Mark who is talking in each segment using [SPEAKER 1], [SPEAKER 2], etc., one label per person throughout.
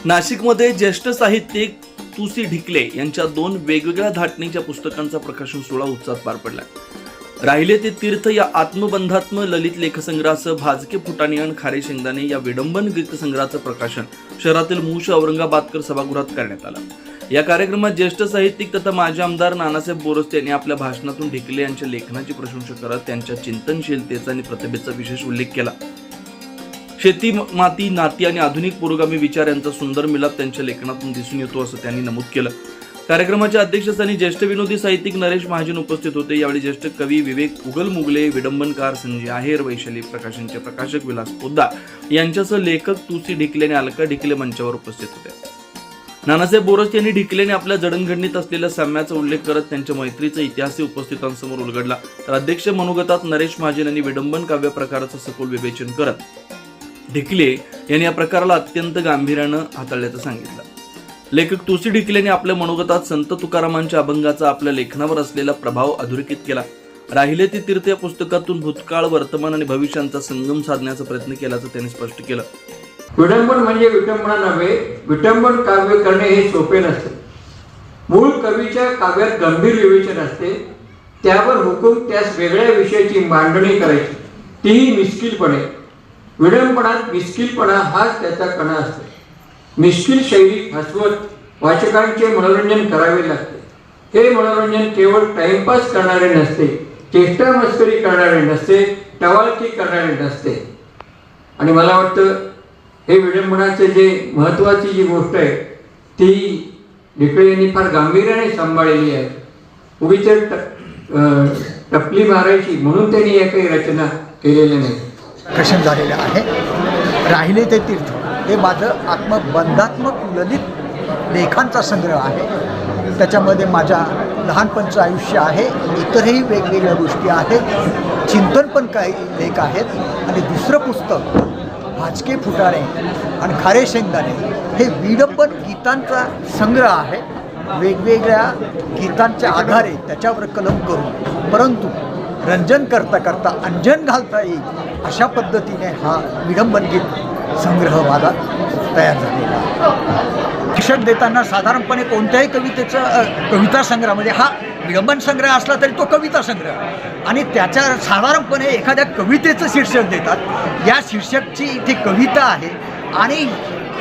[SPEAKER 1] नाशिकमध्ये ज्येष्ठ साहित्यिक तुसी ढिकले यांच्या 2 वेगवेगळ्या धाटणीच्या पुस्तकांचा प्रकाशन सोहळा उत्साहात पार पडला। राहिले ते तीर्थ या आत्मबंधात्म ललित लेखसंग्रहासह भाजके फुटाणे आणि खारे शेंगदाणे या विडंबन गीतसंग्रहाचं प्रकाशन शहरातील मूळ औरंगाबादकर सभागृहात करण्यात आलं। या कार्यक्रमात ज्येष्ठ साहित्यिक तथा माजी आमदार नानासाहेब बोरस्ते यांनी आपल्या भाषणातून ढिकले यांच्या लेखनाची प्रशंसा करत त्यांच्या चिंतनशीलतेचा आणि प्रतिभेचा विशेष उल्लेख केला। शेती, माती, नाती आणि आधुनिक पुरोगामी विचार यांचा सुंदर मिलाप त्यांच्या लेखनातून दिसून येतो असं त्यांनी नमूद केलं। कार्यक्रमाच्या अध्यक्षस्थानी ज्येष्ठ विनोदी साहित्यिक नरेश महाजन उपस्थित होते। यावेळी ज्येष्ठ कवी विवेक उगलमुगले, विडंबनकार संजय आहेर, वैशाली प्रकाशनचे प्रकाशक विलास पोद्दार यांच्यासह लेखक तुसी ढिकले आणि अलका ढिकले मंचावर उपस्थित होते। नानासाहेब बोरस्ते यांनी ढिकलेने आपल्या जडणघडणीत असलेल्या साम्याचा उल्लेख करत त्यांच्या मैत्रीचा इतिहास उपस्थितांसमोर उलगडला। तर अध्यक्ष मनोगतात नरेश महाजन यांनी विडंबन काव्य प्रकाराचं सखोल विवेचन करत ढिकले यांनी या प्रकाराला अत्यंत गांभीर्यानं हाताळल्याचं सांगितलं। लेखक तुसी ढिकले यांनी आपल्या मनोगतात संत तुकारामांच्या अभंगाचा आपल्या लेखनावर असलेला प्रभाव अधोरेखित केला। राहिले ते तीर्थ या पुस्तकातून भूतकाळ, वर्तमान आणि भविष्याचा संगम साधण्याचा प्रयत्न केल्याचं त्यांनी स्पष्ट केलं।
[SPEAKER 2] विडंबन म्हणजे विटंबना नव्हे, विटंबन काव्य करणे हे सोपे नसते। मूळ कवीच्या काव्यात गंभीर विवेचन असते, त्यावर हुकूम त्यास वेगळ्या विषयाची मांडणी करायची, तीही मिश्किलपणे। विडंबनात मिश्किलपणा हाच त्याचा कणा असतो। मिश्किल शैली हसवत वाचकांचे मनोरंजन करावे लागते। हे मनोरंजन केवळ टाइमपास करणारे नसते, चेष्टा मस्करी करणारे नसते, टवाळकी करणारे नसते। आणि मला वाटतं हे विडंबनाचे जे महत्त्वाची जी गोष्ट आहे ती ढिकले यांनी फार गांभीर्याने सांभाळलेली आहे। उगीच टपली मारायची म्हणून त्यांनी या काही रचना केलेल्या नाही।
[SPEAKER 3] प्रकाशन झालेलं आहे। राहिले ते तीर्थ हे माझं आत्मबंधात्मक ललित लेखांचा संग्रह आहे। त्याच्यामध्ये माझ्या लहानपणचं आयुष्य आहे, इतरही वेगवेगळ्या गोष्टी आहेत, चिंतन पण काही लेख आहेत। आणि दुसरं पुस्तक भाजके फुटाणे आणि खारे शेंगदाणे हे विडंबन गीतांचा संग्रह आहे। वेगवेगळ्या गीतांच्या आधारे त्याच्यावर कलम करून परंतु रंजन करता करता अंजन घालता येईल अशा पद्धतीने हा विडंबन गीत संग्रह माझा तयार झालेला आहे। शिक्षण देताना साधारणपणे कोणत्याही कविता संग्रहामध्ये हा विडंबन संग्रह असला तरी तो कविता संग्रह आणि त्याच्या साधारणपणे एखाद्या कवितेचं शीर्षक देतात। या शीर्षकची इथे कविता आहे आणि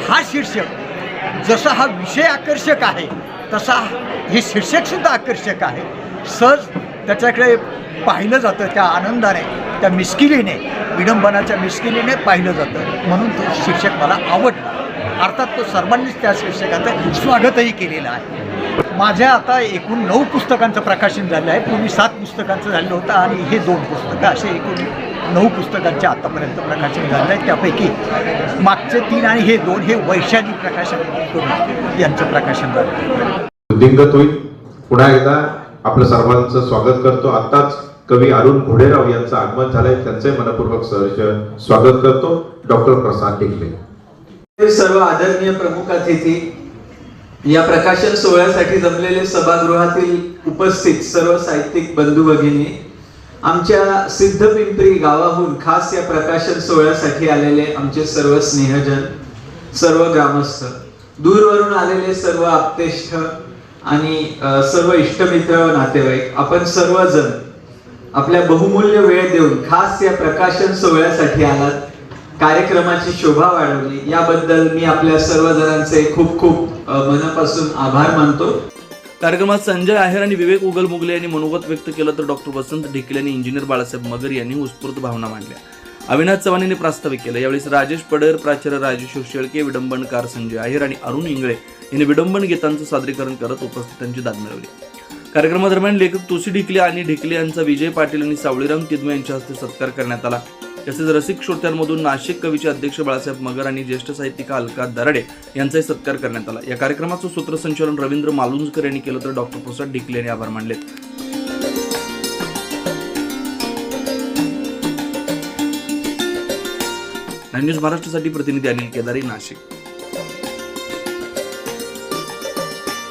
[SPEAKER 3] हा शीर्षक जसा हा विषय आकर्षक आहे तसा हे शीर्षकसुद्धा आकर्षक आहे। सहज त्याच्याकडे पाहिलं जातं, त्या आनंदाने, त्या मिश्किलीने, विडंबनाच्या मिश्किलीने पाहिलं जातं, म्हणून तो शीर्षक मला आवडला। अर्थात तो सर्वांनीच त्या शीर्षकाचं स्वागतही केलेलं आहे। माझ्या आता एकूण 9 पुस्तकांचं प्रकाशन झालं आहे। पूर्वी 7 पुस्तकांचं झालं होतं आणि हे 2 पुस्तकं, असे एकूण 9 पुस्तकांचे आतापर्यंत प्रकाशन झालं आहे। त्यापैकी मागचे 3 आणि हे 2 हे वैशाली प्रकाशन करून यांचं प्रकाशन झालं।
[SPEAKER 4] दिग्गत होईल। पुन्हा एकदा आपलं सर्वांचं स्वागत करतो। आताच कवी अरुण घोडेराव यांचं आगमन झालंय, त्यांचे मनपूर्वक सहर्ष स्वागत करतो। डॉक्टर प्रसाद ढिकले।
[SPEAKER 5] सर्व आदरणीय प्रमुख अतिथी, या प्रकाशन सोहळ्यासाठी जमलेले सभागृहातील उपस्थित सर्व साहित्यिक बंधू भगिनी, आमच्या सिद्धपिंपरी गावाहून खास या प्रकाशन सोहळ्यासाठी आलेले आमचे सर्व स्नेहजन, सर्व ग्रामस्थ, दूरवरून आलेले सर्व आप्तेष्ट आणि सर्व इष्टमित्र, नातेवाईक, आपण सर्वजण आपल्या बहुमूल्य वेळ देऊन खास या प्रकाशन सोहळ्यासाठी आलात, कार्यक्रमाची शोभा वाढवली, याबद्दल मी आपल्या सर्वजणांचे खूप खूप मनापासून आभार मानतो।
[SPEAKER 1] कार्यक्रमात संजय आहेर आणि विवेक उगलमुगले यांनी मनोगत व्यक्त केलं, तर डॉक्टर वसंत ढिकले आणि इंजिनियर बाळासाहेब मगर यांनी उत्स्फूर्त भावना मांडल्या। अविनाश चव्हाण यांनी प्रास्ताविक केलं। यावेळी राजेश पडर, प्राचार्य राजेश्वर शेळके, विडंबनकार संजय आहेर आणि अरुण इंगळे यांनी विडंबन गीतांचं सादरीकरण करत उपस्थितांची दाद मिळवली। कार्यक्रमादरम्यान लेखक तुसी ढिकले आणि ढिकले यांचा विजय पाटील आणि सावळीराम किदमे यांच्या हस्ते सत्कार करण्यात आला। तसेच रसिक श्रोत्यांमधून नाशिक कवीचे अध्यक्ष बाळासाहेब मगर आणि ज्येष्ठ साहित्यिका अलका दराडे यांचाही सत्कार करण्यात आला। या कार्यक्रमाचं सूत्रसंचालन रवींद्र मालुंजकर यांनी केलं, तर डॉक्टर प्रसाद ढिकले यांनी आभार मानले। न्यूज महाराष्ट्रासाठी प्रतिनिधी अनिल केदारी, नाशिक।